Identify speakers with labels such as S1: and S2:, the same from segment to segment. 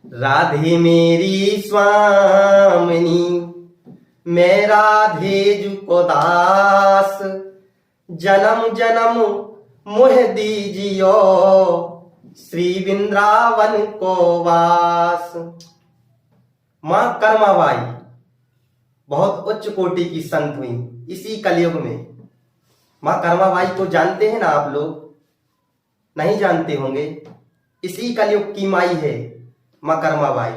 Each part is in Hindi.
S1: राधे मेरी स्वामिनी, मैं राधे जुको दास। जन्म जन्म मोह दीजियो, श्री वृंदावन को वास। मां कर्माबाई बहुत उच्च कोटि की संत हुई इसी कलयुग में। मां कर्माबाई को जानते हैं ना आप लोग? नहीं जानते होंगे। इसी कलयुग की माई है मां कर्माबाई।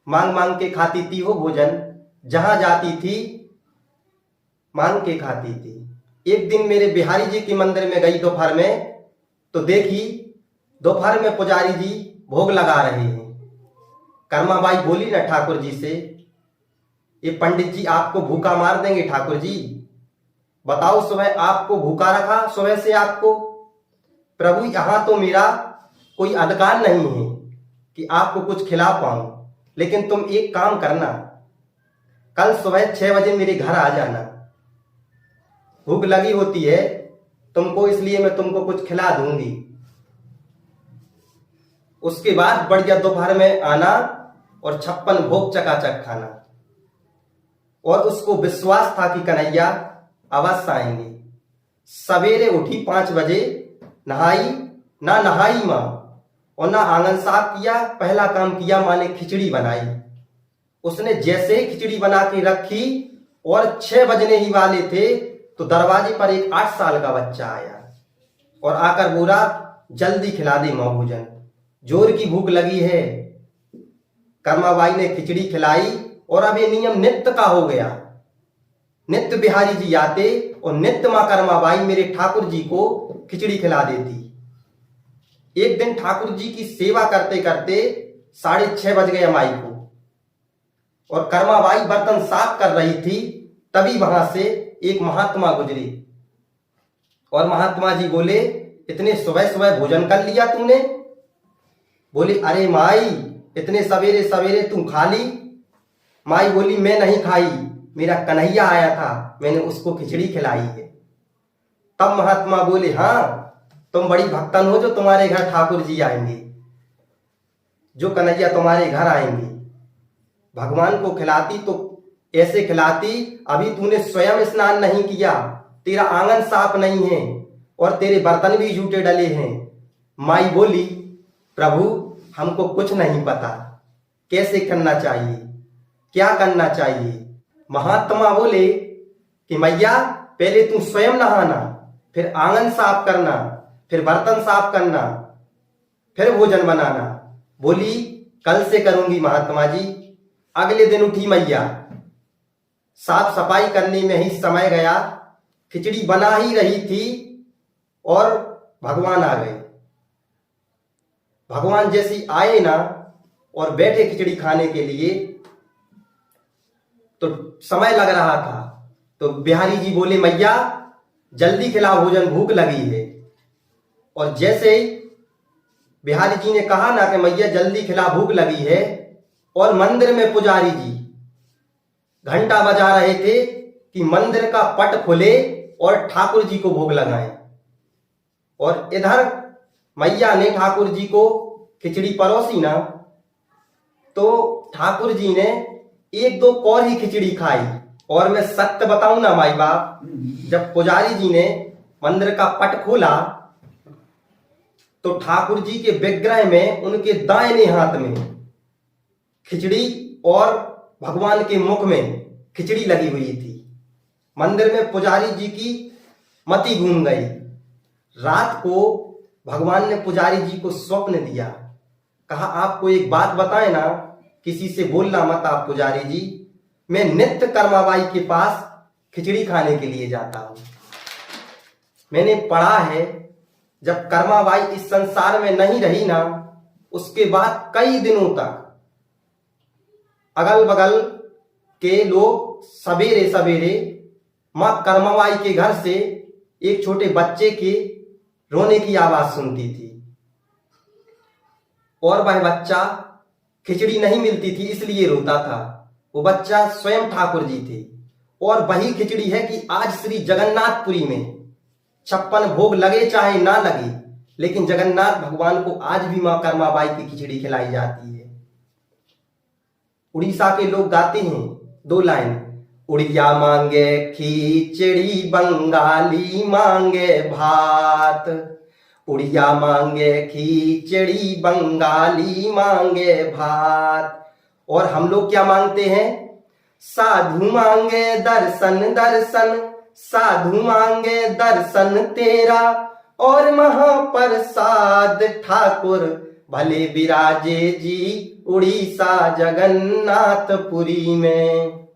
S1: मांग मांग के खाती थी वो भोजन, जहां जाती थी मांग के खाती थी। एक दिन मेरे बिहारी जी के मंदिर में गई दोपहर में, तो देखी दोपहर में पुजारी जी भोग लगा रहे हैं। कर्माबाई बोली ना ठाकुर जी से, ये पंडित जी आपको भूखा मार देंगे ठाकुर जी, बताओ सुबह आपको भूखा रखा, सुबह से आपको। प्रभु यहां तो मेरा कोई अधिकार नहीं है कि आपको कुछ खिला पाऊं, लेकिन तुम एक काम करना, कल सुबह 6 बजे मेरे घर आ जाना। भूख लगी होती है तुमको, इसलिए मैं तुमको कुछ खिला दूंगी। उसके बाद बढ़िया दोपहर में आना और 56 भोग चकाचक खाना। और उसको विश्वास था कि कन्हैया अवश्य आएंगे। सवेरे उठी 5 बजे, नहाई ना नहाई मां और ना आंगन साफ किया। पहला काम किया, मां ने खिचड़ी बनाई। उसने जैसे ही खिचड़ी बना के रखी और 6 बजने ही वाले थे, तो दरवाजे पर एक 8 साल का बच्चा आया और आकर बोला, जल्दी खिला दे मां भोजन, जोर की भूख लगी है। कर्माबाई ने खिचड़ी खिलाई और अब ये नियम नित्य का हो गया। नित्य बिहारी जी आते और नित्य मां कर्माबाई मेरे ठाकुर जी को खिचड़ी खिला देती। एक दिन ठाकुर जी की सेवा करते करते 6:30 बज गए माई को, और कर्माबाई बर्तन साफ कर रही थी। तभी वहां से एक महात्मा गुजरे और महात्मा जी बोले, इतने सुबह सुबह भोजन कर लिया तूने? बोले, अरे माई इतने सवेरे सवेरे तू खा ली? माई बोली, मैं नहीं खाई, मेरा कन्हैया आया था, मैंने उसको खिचड़ी खिलाई है। तब महात्मा बोले, हाँ तुम बड़ी भक्तन हो जो तुम्हारे घर ठाकुर जी आएंगे, जो कन्हैया तुम्हारे घर आएंगे। भगवान को खिलाती तो ऐसे खिलाती, अभी तूने स्वयं स्नान नहीं किया, तेरा आंगन साफ नहीं है और तेरे बर्तन भी झूठे डले हैं। माई बोली, प्रभु हमको कुछ नहीं पता, कैसे करना चाहिए, क्या करना चाहिए। महात्मा बोले कि मैया पहले तू स्वयं नहाना, फिर आंगन साफ करना, फिर बर्तन साफ करना, फिर भोजन बनाना। बोली, कल से करूंगी महात्मा जी। अगले दिन उठी मैया, साफ सफाई करने में ही समय गया। खिचड़ी बना ही रही थी और भगवान आ गए। भगवान जैसी आए ना और बैठे खिचड़ी खाने के लिए, तो समय लग रहा था। तो बिहारी जी बोले, मैया जल्दी खिलाओ भोजन, भूख लगी है। और जैसे ही बिहारी जी ने कहा ना कि मैया जल्दी खिला, भूख लगी है, और मंदिर में पुजारी जी घंटा बजा रहे थे कि मंदिर का पट खुले और ठाकुर जी को भोग लगाएं। और इधर मैया ने ठाकुर जी को खिचड़ी परोसी ना, तो ठाकुर जी ने 1-2 कौर ही खिचड़ी खाई। और मैं सत्य बताऊं ना माई बाप, जब पुजारी जी ने मंदिर का पट खोला, तो ठाकुर जी के विग्रह में उनके दाहिने हाथ में खिचड़ी और भगवान के मुख में खिचड़ी लगी हुई थी। मंदिर में पुजारी जी की मति घूम गई। रात को भगवान ने पुजारी जी को स्वप्न दिया, कहा आपको एक बात बताए ना, किसी से बोलना मत आप पुजारी जी, मैं नित्य कर्माबाई के पास खिचड़ी खाने के लिए जाता हूं। मैंने पढ़ा है जब कर्माबाई इस संसार में नहीं रही ना, उसके बाद कई दिनों तक अगल बगल के लोग सवेरे सवेरे मां कर्माबाई के घर से एक छोटे बच्चे के रोने की आवाज सुनती थी। और वह बच्चा, खिचड़ी नहीं मिलती थी इसलिए रोता था। वो बच्चा स्वयं ठाकुर जी थे। और वही खिचड़ी है कि आज श्री जगन्नाथपुरी में 56 भोग लगे चाहे ना लगे, लेकिन जगन्नाथ भगवान को आज भी मां कर्माबाई की खिचड़ी खिलाई जाती है। उड़ीसा के लोग गाते हैं 2 लाइन। उड़िया मांगे खिचड़ी, बंगाली मांगे भात। उड़िया मांगे खिचड़ी, बंगाली मांगे भात। और हम लोग क्या मांगते हैं? साधु मांगे दर्शन दर्शन, साधु मांगे दर्शन तेरा, और महाप्रसाद ठाकुर भले विराजे जी उड़ीसा जगन्नाथपुरी में।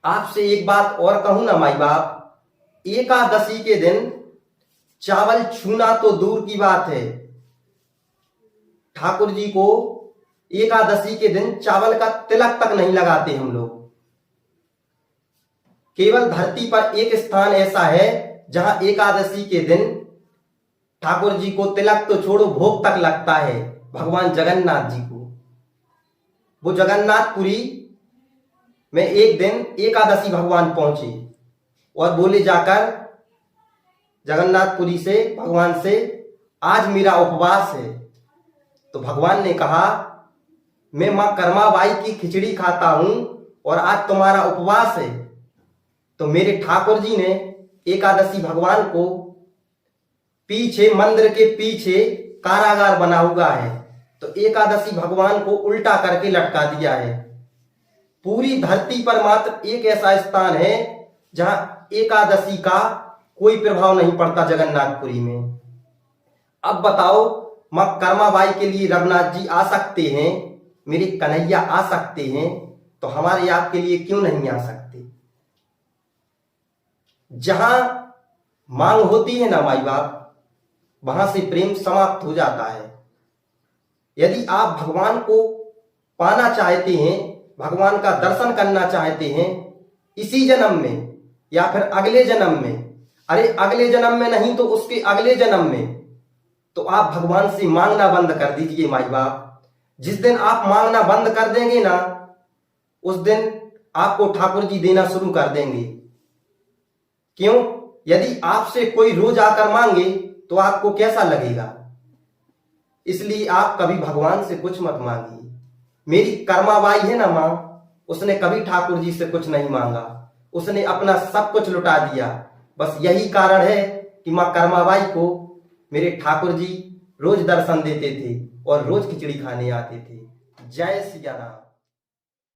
S1: आपसे एक बात और कहूं ना माई बाप, एकादशी के दिन चावल छूना तो दूर की बात है, ठाकुर जी को एकादशी के दिन चावल का तिलक तक नहीं लगाते हम लोग। केवल धरती पर एक स्थान ऐसा है जहां एकादशी के दिन ठाकुर जी को तिलक तो छोड़ो, भोग तक लगता है, भगवान जगन्नाथ जी को। वो जगन्नाथपुरी में एक दिन एकादशी भगवान पहुंचे और बोले जाकर जगन्नाथपुरी से भगवान से, आज मेरा उपवास है। तो भगवान ने कहा, मैं मां कर्माबाई की खिचड़ी खाता हूं और आज तुम्हारा उपवास है। तो मेरे ठाकुर जी ने एकादशी भगवान को पीछे, मंदिर के पीछे कारागार बना हुआ है, तो एकादशी भगवान को उल्टा करके लटका दिया है। पूरी धरती पर मात्र एक ऐसा स्थान है जहां एकादशी का कोई प्रभाव नहीं पड़ता, जगन्नाथपुरी में। अब बताओ, मां कर्माबाई के लिए रघुनाथ जी आ सकते हैं, मेरे कन्हैया आ सकते हैं, तो हमारे आपके लिए क्यों नहीं आ सकते? जहां मांग होती है ना माई बाप, वहां से प्रेम समाप्त हो जाता है। यदि आप भगवान को पाना चाहते हैं, भगवान का दर्शन करना चाहते हैं इसी जन्म में या फिर अगले जन्म में, अरे अगले जन्म में नहीं तो उसके अगले जन्म में, तो आप भगवान से मांगना बंद कर दीजिए माई बाप। जिस दिन आप मांगना बंद कर देंगे ना, उस दिन आपको ठाकुर जी देना शुरू कर देंगे। क्यों? यदि आपसे कोई रोज आकर मांगे तो आपको कैसा लगेगा? इसलिए आप कभी भगवान से कुछ मत मांगिए। मेरी कर्माबाई है ना मां, उसने कभी ठाकुर जी से कुछ नहीं मांगा, उसने अपना सब कुछ लुटा दिया। बस यही कारण है कि मां कर्माबाई को मेरे ठाकुर जी रोज दर्शन देते थे और रोज खिचड़ी खाने आते थे। जय सिया राम।